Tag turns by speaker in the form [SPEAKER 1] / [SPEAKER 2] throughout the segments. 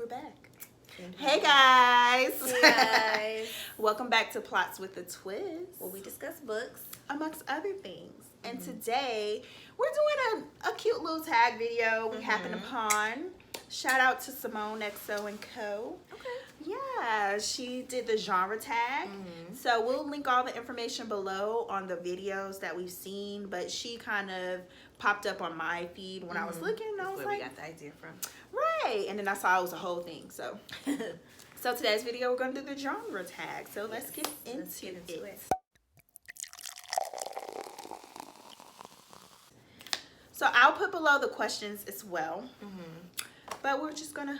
[SPEAKER 1] back. Hey guys!
[SPEAKER 2] Hey guys!
[SPEAKER 1] Welcome back to Plots with a Twist,
[SPEAKER 2] where we discuss books,
[SPEAKER 1] amongst other things. And today, we're doing a cute little tag video we happened upon. Shout out to Simone XO and Co.
[SPEAKER 2] Okay.
[SPEAKER 1] Yeah, she did the genre tag. So we'll link all the information below on the videos that we've seen. But she kind of popped up on my feed when I was looking. And I was
[SPEAKER 2] where
[SPEAKER 1] like,
[SPEAKER 2] we got the idea from.
[SPEAKER 1] right. And then I saw it was a whole thing. So, so today's video, we're going to do the genre tag. So let's get into it. So I'll put below the questions as well. But we're just going to...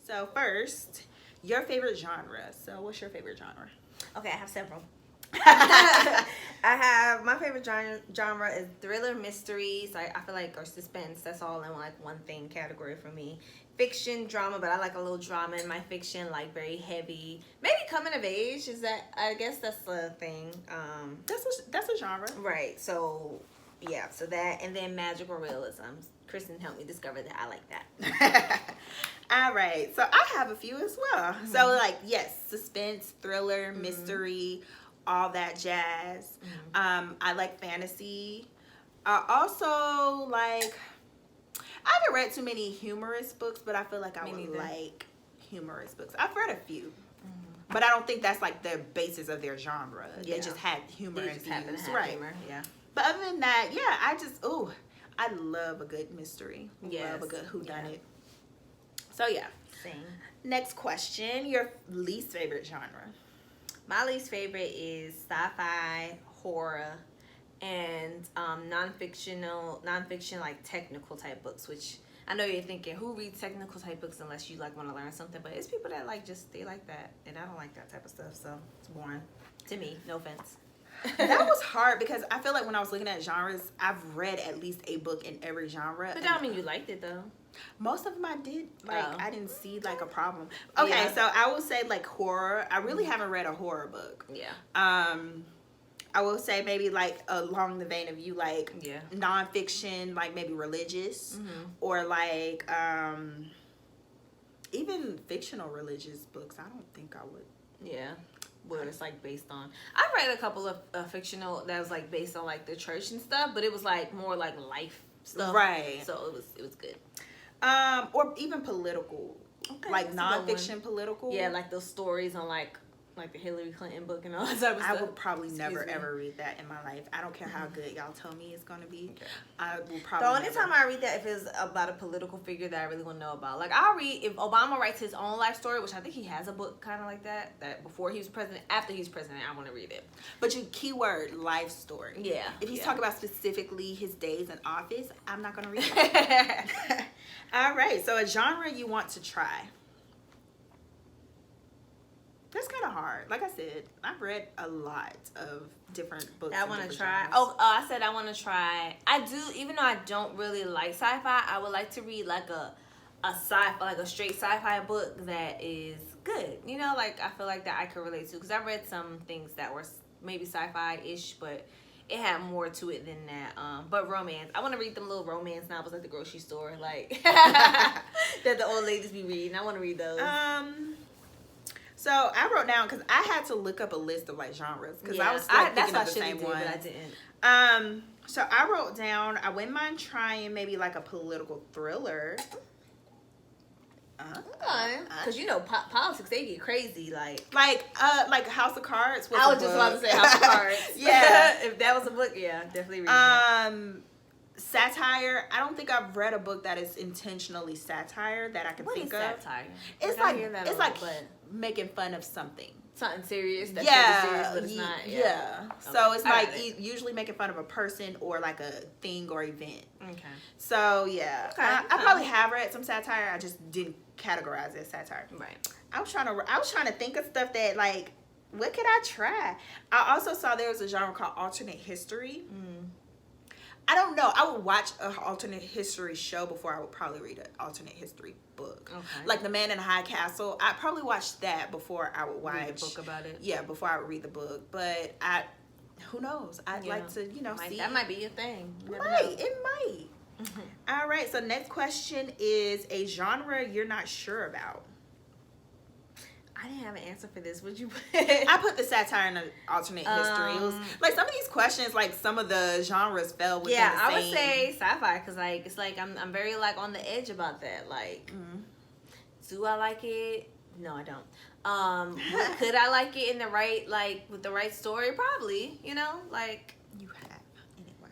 [SPEAKER 1] So first, your favorite genre. So what's your favorite genre?
[SPEAKER 2] Okay, I have several. I have my favorite genre is thriller, mysteries. I feel like, or suspense. That's all in like one thing category for me. Fiction, drama, but I like a little drama in my fiction, like very heavy. Maybe coming of age. Is that? I guess that's the thing.
[SPEAKER 1] That's a genre,
[SPEAKER 2] right? So yeah, so that, and then magical realism. Kristen helped me discover that I like that.
[SPEAKER 1] All right, so I have a few as well. So like, yes, suspense, thriller, mystery, all that jazz. I like fantasy. I also like, I haven't read too many humorous books, but I feel like I would like humorous books. I've read a few, but I don't think that's like the basis of their genre. They just had humor and views, right?
[SPEAKER 2] Humor, yeah.
[SPEAKER 1] But other than that, yeah, I love a good mystery. Love a good whodunit. So yeah.
[SPEAKER 2] Same.
[SPEAKER 1] Next question, your least favorite genre.
[SPEAKER 2] My least favorite is sci-fi, horror, and non-fiction like technical type books, which I know you're thinking, who reads technical type books unless you like want to learn something? But it's people that like they like that, and I don't like that type of stuff, so it's boring to me. No offense.
[SPEAKER 1] That was hard because I feel like when I was looking at genres, I've read at least a book in every genre.
[SPEAKER 2] But that don't mean you liked it though.
[SPEAKER 1] Most of them I did. Like, I didn't see like a problem. Okay, so I will say like horror. I really haven't read a horror book.
[SPEAKER 2] Yeah.
[SPEAKER 1] I will say maybe like along the vein of you like nonfiction, like maybe religious, or like even fictional religious books. I don't think I would.
[SPEAKER 2] Yeah. Where it's like based on, I read a couple of fictional that was like based on like the church and stuff, but it was like more like life stuff,
[SPEAKER 1] right?
[SPEAKER 2] So it was good.
[SPEAKER 1] Or even political, like nonfiction political.
[SPEAKER 2] Yeah, like those stories on like the Hillary Clinton book and all that type of stuff.
[SPEAKER 1] I would probably never ever read that in my life. I don't care how good y'all tell me it's gonna be. I will probably.
[SPEAKER 2] The only time I read that if it's about a political figure that I really want to know about. Like I'll read if Obama writes his own life story, which I think he has a book kind of like that. That before he was president, after he's president, I want to read it.
[SPEAKER 1] But you keyword life story.
[SPEAKER 2] Yeah.
[SPEAKER 1] If he's talking about specifically his days in office, I'm not gonna read it. All right. So a genre you want to try. That's kind of hard. Like I said, I've read a lot of different books.
[SPEAKER 2] I want to try. I said I want to try. I do, even though I don't really like sci-fi, I would like to read like a sci-fi, like a straight sci-fi book that is good. You know, like I feel like that I could relate to, because I read some things that were maybe sci-fi-ish, but it had more to it than that. But romance. I want to read them little romance novels at the grocery store, like that the old ladies be reading. I want to read those.
[SPEAKER 1] So I wrote down, because I had to look up a list of like genres, because I was like thinking of the same one.
[SPEAKER 2] But I didn't.
[SPEAKER 1] So I wrote down, I wouldn't mind trying maybe like a political thriller.
[SPEAKER 2] Because you know politics, they get crazy, like
[SPEAKER 1] House of Cards was
[SPEAKER 2] I was just about to say House of Cards.
[SPEAKER 1] Yeah.
[SPEAKER 2] If that was a book, yeah, definitely read that.
[SPEAKER 1] Satire. I don't think I've read a book that is intentionally satire that I can think of.
[SPEAKER 2] What is satire?
[SPEAKER 1] It's like making fun of something
[SPEAKER 2] serious. That's
[SPEAKER 1] serious,
[SPEAKER 2] but it's not.
[SPEAKER 1] Yeah. Okay. So it's like usually making fun of a person or like a thing or event. Okay. So yeah, I probably have read some satire. I just didn't categorize it as satire. Right. I was trying to think of stuff that like, what could I try? I also saw there was a genre called alternate history. I don't know. I would watch an alternate history show before I would probably read an alternate history book. Okay. Like The Man in the High Castle. I'd probably watch that before I would watch
[SPEAKER 2] read the book about it.
[SPEAKER 1] Yeah, before I would read the book. But who knows? I'd like to, see.
[SPEAKER 2] That might be your thing.
[SPEAKER 1] It might. All right, so next question is a genre you're not sure about.
[SPEAKER 2] I didn't have an answer for this. Would you put?
[SPEAKER 1] I put the satire and the alternate history. It was like some of these questions, like some of the genres fell within the same.
[SPEAKER 2] I would say sci-fi because like it's like I'm very like on the edge about that. Like, do I like it? No, I don't. Could I like it in the right like with the right story? Probably. You know, like
[SPEAKER 1] you have anyway.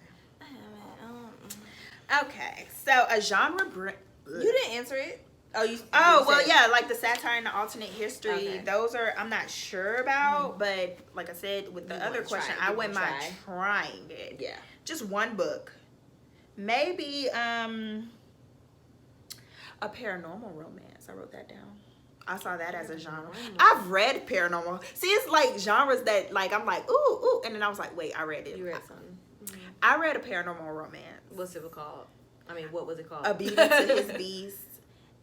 [SPEAKER 1] Okay, so a genre.
[SPEAKER 2] You didn't answer it.
[SPEAKER 1] Oh well, yeah, like the satire and the alternate history. Okay. Those are I'm not sure about, but like I said with the other question, I wouldn't mind trying it.
[SPEAKER 2] Yeah,
[SPEAKER 1] just one book, maybe a paranormal romance. I wrote that down. I saw that as a genre. I've read paranormal. See, it's like genres that like I'm like ooh, and then I was like, wait, I read it.
[SPEAKER 2] You read something.
[SPEAKER 1] I read a paranormal romance.
[SPEAKER 2] What's it called? I mean, what was it called?
[SPEAKER 1] A Beauty to His Beast.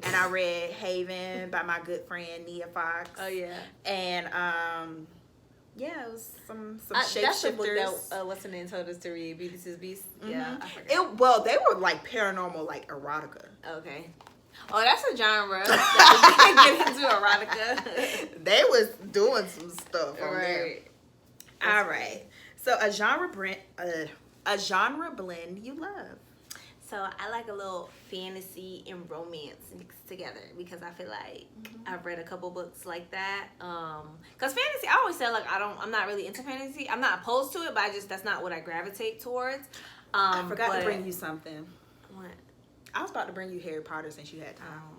[SPEAKER 1] And I read Haven by my good friend Nia Fox.
[SPEAKER 2] Oh yeah.
[SPEAKER 1] And yeah, it was some shapeshifters. That's the book
[SPEAKER 2] that what's the name told us to read, Beauty to His Beast. Yeah. I
[SPEAKER 1] forgot. Well, they were like paranormal, like erotica.
[SPEAKER 2] Okay. Oh, that's a genre that get into erotica.
[SPEAKER 1] They was doing some stuff on there. All right. So a genre blend you love.
[SPEAKER 2] So I like a little fantasy and romance mixed together because I feel like I've read a couple books like that. Cause fantasy, I always say like I'm not really into fantasy. I'm not opposed to it, but that's not what I gravitate towards.
[SPEAKER 1] I forgot to bring you something.
[SPEAKER 2] What?
[SPEAKER 1] I was about to bring you Harry Potter since you had time.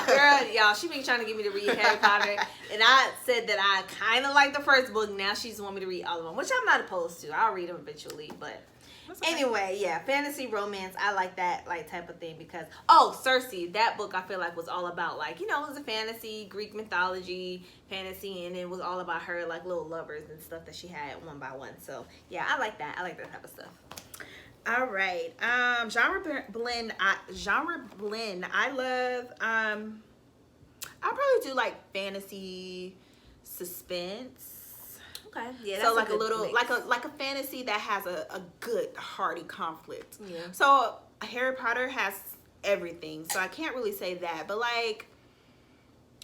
[SPEAKER 2] Girl, y'all, she been trying to get me to read Harry Potter, and I said that I kind of like the first book. Now she's want me to read all of them, which I'm not opposed to. I'll read them eventually, but. Okay. Anyway, yeah, fantasy romance. I like that like type of thing because Circe, that book I feel like was all about like it was a fantasy, Greek mythology, fantasy, and it was all about her like little lovers and stuff that she had one by one. So yeah, I like that. I like that type of stuff.
[SPEAKER 1] All right, genre blend. I love. I'll probably do like fantasy, suspense.
[SPEAKER 2] Okay. Yeah,
[SPEAKER 1] so like a little mix. like a fantasy that has a good hearty conflict.
[SPEAKER 2] Yeah.
[SPEAKER 1] So Harry Potter has everything. So I can't really say that, but like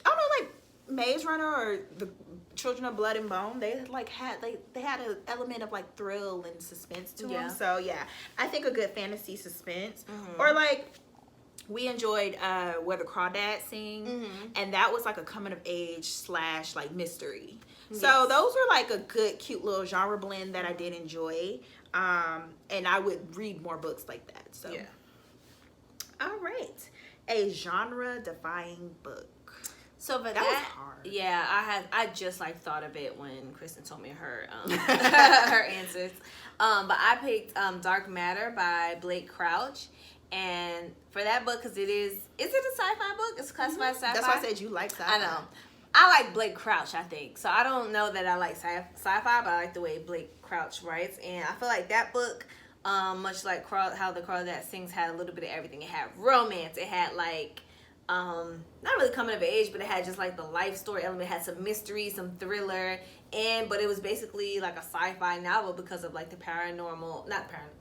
[SPEAKER 1] I don't know, like Maze Runner or the Children of Blood and Bone, they like had they had an element of like thrill and suspense to them. So yeah, I think a good fantasy suspense or like we enjoyed Where the Crawdads Sing, and that was like a coming of age / like mystery. Yes. So those were like a good, cute little genre blend that I did enjoy, and I would read more books like that. So yeah. All right, a genre-defying book.
[SPEAKER 2] So but
[SPEAKER 1] that was hard.
[SPEAKER 2] Yeah, I just like thought of it when Kristen told me her her answers. But I picked Dark Matter by Blake Crouch. And for that book, because is it a sci-fi book? It's classified sci-fi.
[SPEAKER 1] That's why I said you like sci-fi.
[SPEAKER 2] I know. I like Blake Crouch, I think. So I don't know that I like sci-fi, but I like the way Blake Crouch writes. And I feel like that book, much like How the Crawdad Sings, had a little bit of everything. It had romance. It had like, not really coming of age, but it had just like the life story element. It had some mystery, some thriller. But it was basically like a sci-fi novel because of like the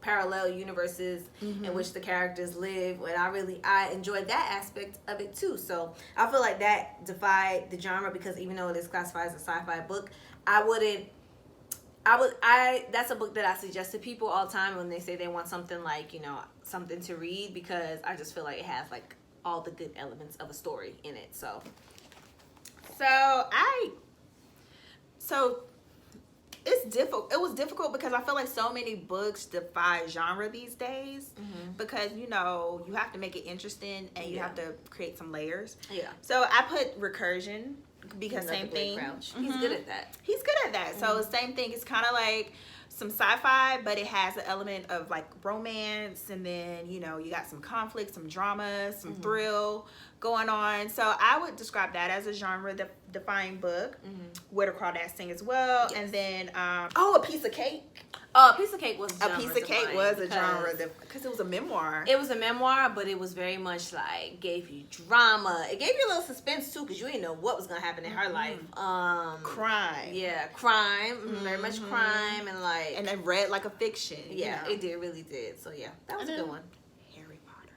[SPEAKER 2] parallel universes in which the characters live. And I enjoyed that aspect of it too. So I feel like that defied the genre because even though it is classified as a sci-fi book, that's a book that I suggest to people all the time when they say they want something like, something to read, because I just feel like it has like all the good elements of a story in it. So
[SPEAKER 1] it's difficult. It was difficult because I feel like so many books defy genre these days because you have to make it interesting and you have to create some layers. Yeah. So I put recursion because same thing.
[SPEAKER 2] He's good at that.
[SPEAKER 1] He's good at that. So same thing. It's kind of like some sci-fi, but it has an element of like romance, and then you got some conflict, some drama, some thrill going on. So I would describe that as a genre-defying book. Where the Crawdads Sing as well, and then A Piece of Cake.
[SPEAKER 2] Oh, A Piece of Cake was
[SPEAKER 1] A Piece of Cake was a genre because it was a memoir.
[SPEAKER 2] It was a memoir, but it was very much like gave you drama. It gave you a little suspense too because you didn't know what was gonna happen in her life.
[SPEAKER 1] Crime.
[SPEAKER 2] Yeah, crime. Very much crime and like.
[SPEAKER 1] And it read like a fiction.
[SPEAKER 2] Yeah, it did, really did. So yeah, that was a good one.
[SPEAKER 1] Harry Potter.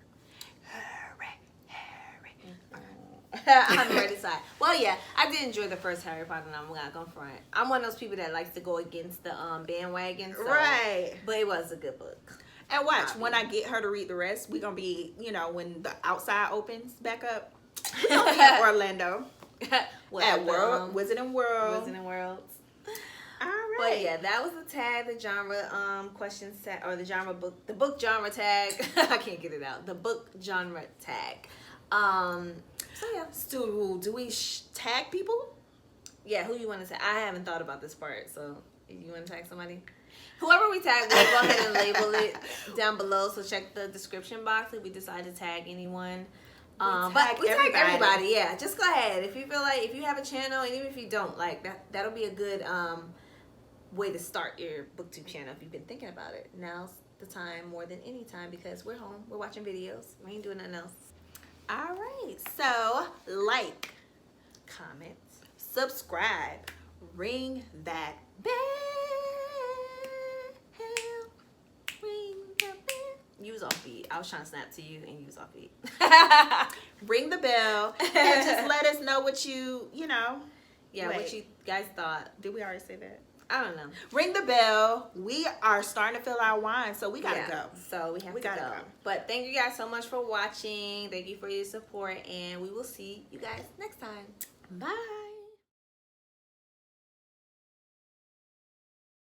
[SPEAKER 2] I'm ready to side. Well, yeah, I did enjoy the first Harry Potter novel. I'm not gonna front. I'm one of those people that likes to go against the bandwagon. So,
[SPEAKER 1] right.
[SPEAKER 2] But it was a good book.
[SPEAKER 1] And watch, when I get her to read the rest, we're gonna be, when the outside opens back up, we're gonna be in Orlando. At Wizarding World.
[SPEAKER 2] Wizarding Worlds.
[SPEAKER 1] All right.
[SPEAKER 2] But yeah, that was the tag, the genre questions tag, or the genre book, the book genre tag. I can't get it out. The book genre tag. So yeah.
[SPEAKER 1] Stu, do we tag people?
[SPEAKER 2] Yeah, who you want to tag? I haven't thought about this part, so you want to tag somebody? Whoever we tag, we'll go ahead and label it down below. So check the description box if we decide to tag anyone. But we tag everybody. Yeah, just go ahead. If you feel like, if you have a channel, and even if you don't, like that'll be a good way to start your booktube channel if you've been thinking about it. Now's the time more than any time because we're home, we're watching videos, we ain't doing nothing else.
[SPEAKER 1] All right, so like,
[SPEAKER 2] comment,
[SPEAKER 1] subscribe, ring that bell, ring the bell.
[SPEAKER 2] You was off beat. I was trying to snap to you and you was off beat.
[SPEAKER 1] Ring the bell and just let us know what
[SPEAKER 2] Yeah, what you guys thought.
[SPEAKER 1] Did we already say that?
[SPEAKER 2] I don't know.
[SPEAKER 1] Ring the bell. We are starting to fill our wine, so we gotta go.
[SPEAKER 2] So we gotta go. But thank you guys so much for watching. Thank you for your support, and we will see you guys next time.
[SPEAKER 1] Bye.